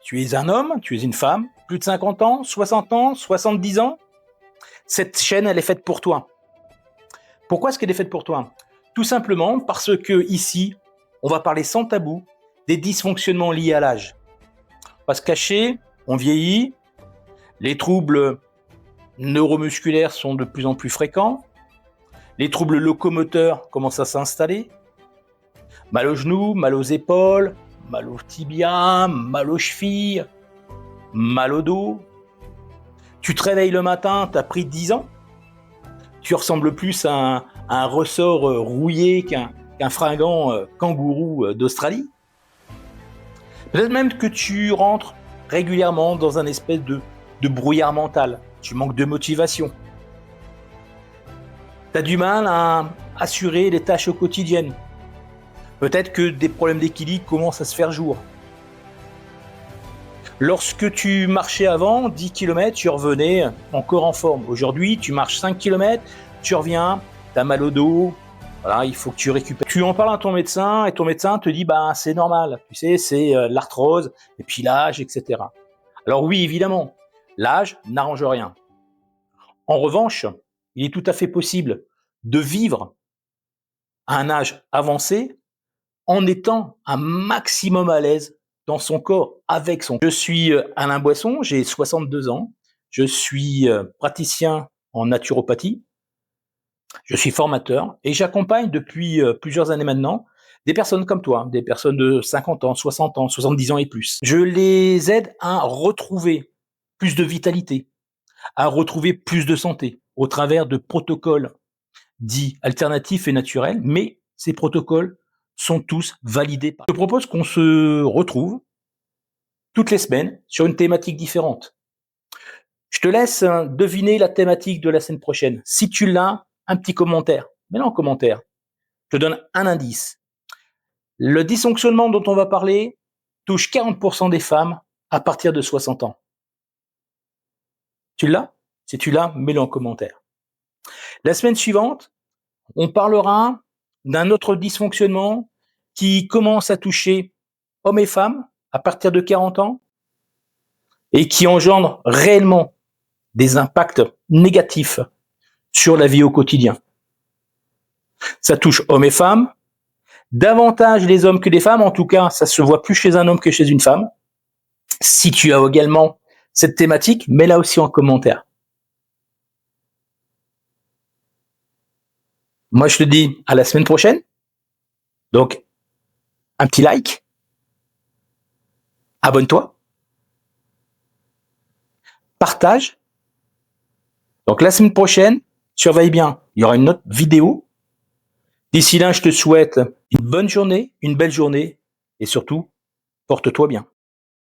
Tu es un homme, tu es une femme, plus de 50 ans, 60 ans, 70 ans. Cette chaîne, elle est faite pour toi. Pourquoi est-ce qu'elle est faite pour toi? Tout simplement parce que ici, on va parler sans tabou des dysfonctionnements liés à l'âge. On va se cacher, on vieillit, les troubles neuromusculaires sont de plus en plus fréquents, les troubles locomoteurs commencent à s'installer, mal aux genoux, mal aux épaules, mal aux tibias, mal aux chevilles, mal au dos. Tu te réveilles le matin, tu as pris 10 ans, tu ressembles plus à un ressort rouillé qu'un fringant kangourou d'Australie. Peut-être même que tu rentres régulièrement dans un espèce de brouillard mental. Tu manques de motivation. Tu as du mal à assurer les tâches quotidiennes. Peut-être que des problèmes d'équilibre commencent à se faire jour. Lorsque tu marchais avant 10 km, tu revenais encore en forme. Aujourd'hui, tu marches 5 km, tu reviens, tu as mal au dos, voilà, il faut que tu récupères. Tu en parles à ton médecin et ton médecin te dit bah c'est normal, tu sais, c'est l'arthrose et puis l'âge, etc. Alors oui, évidemment, l'âge n'arrange rien. En revanche, il est tout à fait possible de vivre à un âge avancé en étant un maximum à l'aise dans son corps, avec son corps. Je suis Alain Boisson, j'ai 62 ans, je suis praticien en naturopathie, je suis formateur et j'accompagne depuis plusieurs années maintenant des personnes comme toi, des personnes de 50 ans, 60 ans, 70 ans et plus. Je les aide à retrouver plus de vitalité, à retrouver plus de santé au travers de protocoles dits alternatifs et naturels, mais ces protocoles sont tous validés. Je propose qu'on se retrouve toutes les semaines sur une thématique différente. Je te laisse deviner la thématique de la semaine prochaine. Si tu l'as, un petit commentaire. Mets-le en commentaire. Je te donne un indice. Le dysfonctionnement dont on va parler touche 40% des femmes à partir de 60 ans. Tu l'as? Si tu l'as, mets-le en commentaire. La semaine suivante, on parlera d'un autre dysfonctionnement qui commence à toucher hommes et femmes à partir de 40 ans et qui engendre réellement des impacts négatifs sur la vie au quotidien. Ça touche hommes et femmes, davantage les hommes que les femmes, en tout cas ça se voit plus chez un homme que chez une femme. Si tu as également cette thématique, mets-la aussi en commentaire. Moi je te dis à la semaine prochaine, donc un petit like, abonne-toi, partage. Donc la semaine prochaine, surveille bien, il y aura une autre vidéo. D'ici là, je te souhaite une bonne journée, une belle journée et surtout, porte-toi bien.